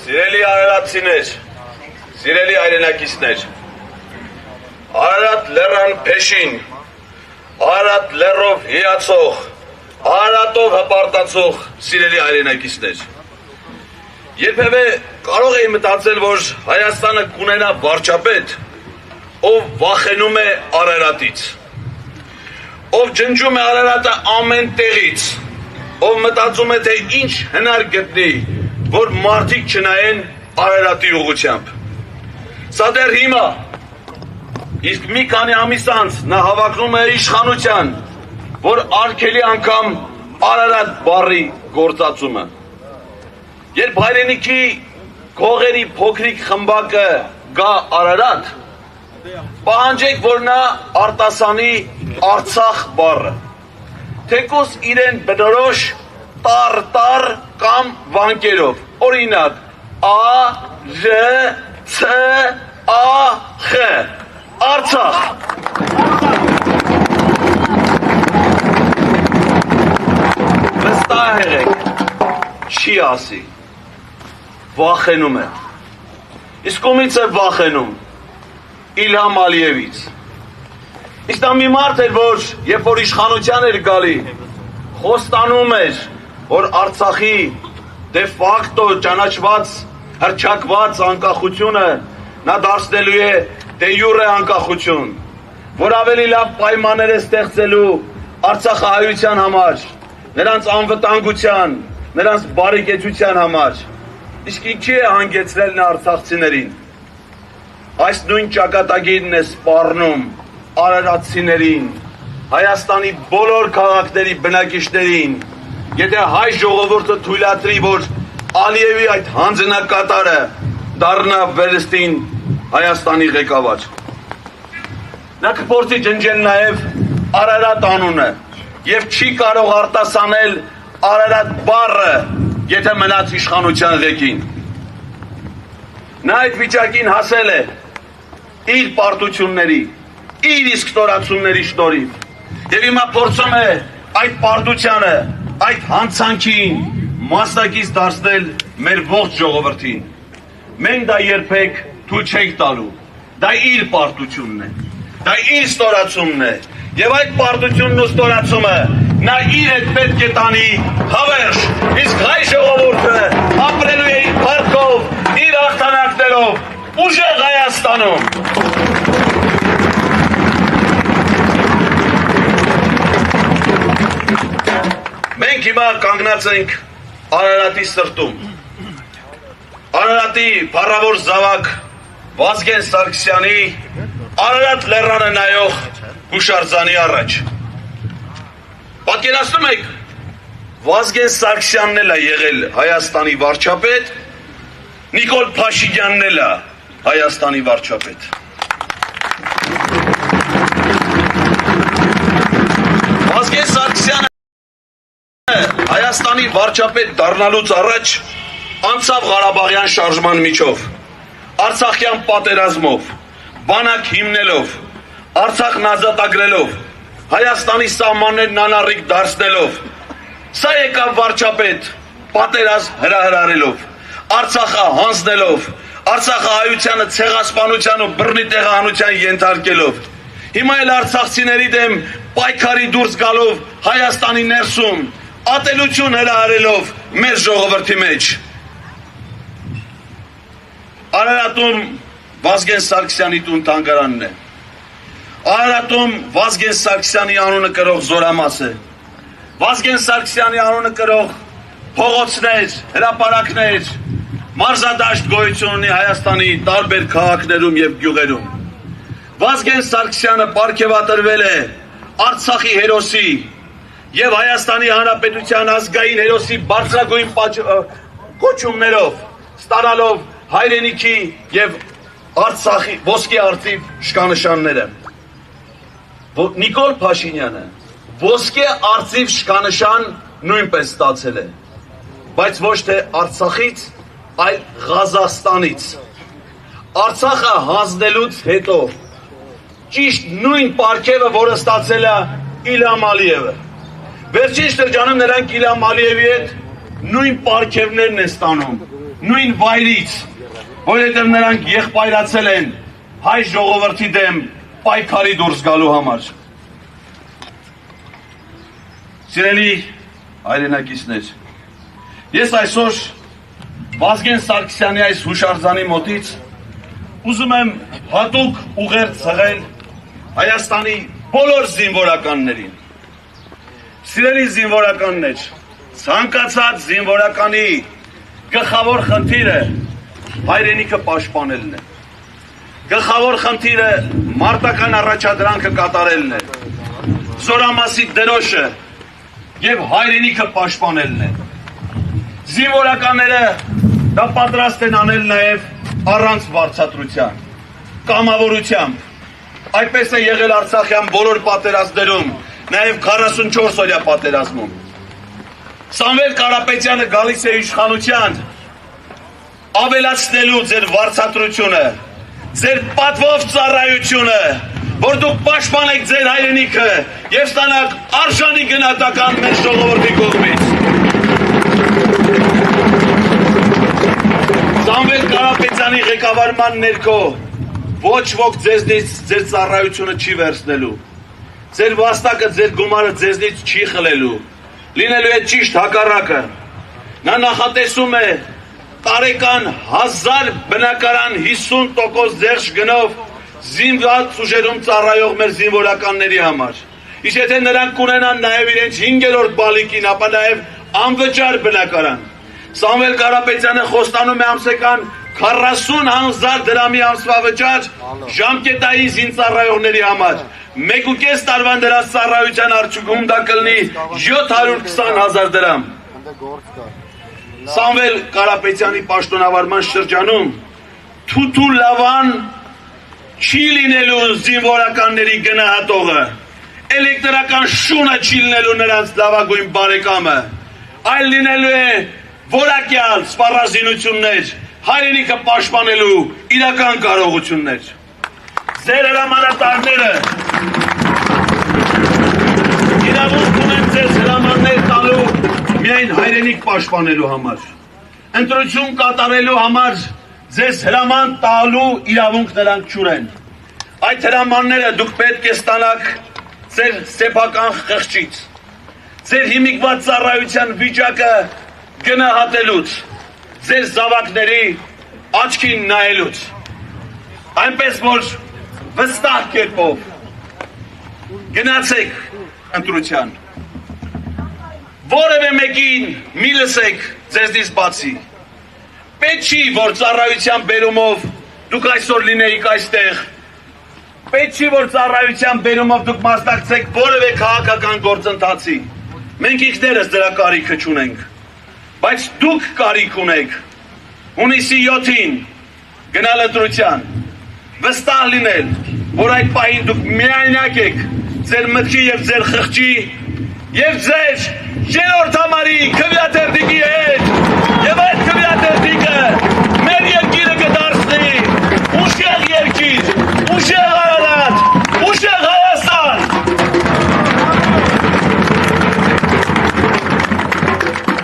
Սիրելի արարատցիներ, սիրելի հայրենակիցներ, Արարատ լեռան փեշին, Արարատ լեռով հիացող, Արարատով հպարտացող սիրելի հայրենակիցներ, երբևէ կարող էի մտածել, որ Հայաստանը կունենա վարչապետ, ով վախենում է Արարատից, ով ջնջում է Արարատը ամեն տեղից, ով մտածում է, թե ինչ հնար գտնի, որ մարդիկ չնայեն Արարատի ուղղությամբ։ Սա դեռ հիմա, իսկ մի քանի ամիս անց նա հավակնում է իշխանության, որ արգելի անգամ Արարատ բառի գործածումը։ Երբ հայրենիքի քողերի փոքրիկ խմբակը գա Արարատ, պահանջեք, որ նա արտասանի Արցախ բառը, թեկուզ իրեն բնորոշ տար կամ վանկերով, օրինակ A-R-C-A-X, Արցախ։ Վստահ եղեք, չի ասի, վախենում է։ Իսկ ումից է վախենում, Իլհամ Ալիևից։ Իսկ նա մի մարդ էր, որ երբ որ իշխանության էր գալի, խոստանում էր, որ Արցախի դե ֆակտո ճանաչված, հռչակված անկախությունը նա դարձնելու է դե յուրե անկախություն, որ ավելի լավ պայմաններ է ստեղծելու արցախահայության համար, նրանց անվտանգության, նրանց բարեկեցության համար։ Իսկ ինչի է հանգեցրել նա արցախցիներին։ Այս նույն ճակատագիրն է սպառնում արարատցիներին, Հայաստանի բոլոր քաղաքների բնակիչներին, եթե հայ ժողովուրդը թույլատրի, որ Ալիևի այդ հանձնակատարը դառնա վերստին Հայաստանի ղեկավար։ Նա կփորձի ջնջել նաև Արարատ անունը եւ չի կարող արտասանել Արարատ բառը, եթե մնաց իշխանության ղեկին։ Նա այդ վիճակին հասել է իր պարտությունների, իր իսկ ստորացումների շնորհիվ եւ հիմա փորձում է այդ պարտությանը, այդ հանցանքին մասնակից դարձնել մեր ողջ ժողովրդին։ Մենք դա երբեք թույլ չենք տալու։ Դա իր պարտությունն է, դա իր ստորացումն է եւ այդ պարտությունն ու ստորացումը նա իր հետ պետք է տանի հավերժ, իսկ հայ ժողովուրդը ապրելու է իր փառքով, իր հաղթանակներով ուժեղ Հայաստանում։ Մենք հիմա կանգնած ենք Արարատի սրտում, Արարատի փառավոր զավակ Վազգեն Սարգսյանի Արարատ լեռանը նայող հուշարձանի առաջ։ Պատկերացնում եք, Վազգեն Սարգսյանն էլ է եղել Հայաստանի վարչապետ, Նիկոլ Փաշինյանն էլ է Հայաստանի վարչապետ։ Վազգեն Սարգսյանը Հայաստանի վարչապետ դառնալուց առաջ անցավ Ղարաբաղյան շարժման միջով, Արցախյան պատերազմով, բանակ հիմնելով, Արցախն ազատագրելով, Հայաստանի սահմաններն անառիկ դարձնելով, սա եկավ վարչապետ պատերազմ հրահրարելով, Արցախը հանձնելով, Արցախը հայությանը ցեղասպանության ու բռնի տեղահանության ենթարկելով, հիմա էլ արցախցիների դեմ պայքարի դուրս գալով Հայաստանի ներսում, ատելություն հրահրելով մեր ժողովրդի մեջ։ Արարատում Վազգեն Սարգսյանի տուն թանգարանն է։ Արարատում Վազգեն Սարգսյանի անունը կրող զորամաս է։ Վազգեն Սարգսյանի անունը կրող փողոցներ, հրապարակներ, մարզադաշտ գոյություն ունի Հայաստանի տարբեր քաղաքներում եւ գյուղերում։ Վազգեն Սարգսյանը պարգևատրվել է Արցախի հերոսի եւ Հայաստանի Հանրապետության ազգային հերոսի բարձրագույն կոչումներով, ստանալով հայրենիքի եւ Արցախի ոսկե արծիվ շքանշանները։ Նիկոլ Փաշինյանը ոսկե արծիվ շքանշան նույնպես ստացել է, բայց ոչ թե Արցախից, այլ Ղազախստանից։ Արցախը հանձնելուց հետո ճիշտ նույն պարգևը, որը ստացել է Իլհամ Ալիևը։ Վերջին շրջանում նրանք Իլհամ Ալիևի հետ նույն պարգևներն են ստանում, նույն վայրից, որովհետև նրանք եղբայրացել են հայ ժողովրդի դեմ պայքարի դուրս գալու համար։ Սիրելի հայրենակիցներ, ես այսօր Վազգեն Սարգսյանի այս հուշարձանի մոտից ուզում եմ հատուկ ուղերձ հղել Հայաստանի բոլոր զինվորականներին։ Սիրելի զինվորականներ, ցանկացած զինվորականի գլխավոր խնդիրը հայրենիքը պաշտպանելն է։ Գլխավոր խնդիրը մարտական առաջադրանքը կատարելն է։ Զորամասի դրոշը եւ հայրենիքը պաշտպանելն է։ Զինվորականները դա պատրաստ են անել նաեւ առանց վարձատրության, կամավորությամբ։ Այդպես է եղել Արցախյան բոլոր պատերազմներում, նաեւ 44 օրյա պատերազմում։ Սամվել Կարապետյանը գալիս է իշխանության ավելացնելու ձեր վարձատրությունը, ձեր պատվով ծառայությունը, որ դուք պաշտպանեք ձեր հայրենիքը եւ ստանաք արժանի գնահատական մեր ժողովրդի կողմից։ Սամվել Կարապետյանի ղեկավարման ներքո ոչ ոք ձեզնից ձեր ծառայությունը չի վերցնելու։ Ձեր վաստակը, ձեր գումարը ձեզնից չի խլելու։ Լինելու է ճիշտ հակառակը։ Նա նախատեսում է տարեկան 1000 բնակարան 50% ձերջ գնով զինված ուժերում ծառայող մեր զինվորականների համար։ Իսկ եթե նրանք կունենան նաև իրենց 5-րդ բալիկին, ապա նաև անվճար բնակարան։ Սամվել Կարապետյանը խոստանում է ամսական 40,000 դրամի ամսվա վճար ժամկետային զինծառայողների համար։ 1.5 տարվան դրած ծառայության արդյունքում դա կլինի 720,000 դրամ։ Սամվել Կարապետյանի պաշտոնավարման շրջանում թութու լավան չի լինելու զինվորականների գնահատողը, էլեկտրական շունը չի լինելու նրանց լավագույն բարեկամը, այլ լինելու է որակյալ սպառազինություններ, հայրենիքը պաշտպանելու իրական կարողություններ։ Ձեր հրամանատարները իրավունք ունեն ձեզ հրամաններ տալու միայն հայրենիք պաշտպանելու համար։ Ընտրություն կատարելու համար ձեզ հրաման տալու իրավունք նրանք չունեն։ Այդ հրամանները դուք պետք է ստանաք ձեր սեփական խղճից, ձեր հիմիկված ծառայության վիճակը գնահատելուց, ձեր զավակների աչքին նայելուց, այնպես որ վստահ կերպով գնացեք ընտրության, որևէ մեկին մի լսեք ձեզնից բացի։ Պետք չի, որ ծառայության բերումով դուք այսօր լինեիք այստեղ, պետք չի, որ ծառայության բերումով դուք մասնակցեք որևէ քաղաքական գործընթացի։ Մենք ինքներս դրա կարիքը չունենք, բայց դուք կարիք ունեք հունիսի 7-ին գնալ ընտրության, վստահ լինել, որ այդ պահին դուք միայնակ եք ձեր մտքի եւ ձեր խղճի եւ ձեր երրորդ համարի քվեաթերթիկի հետ, եւ այդ քվեաթերթիկը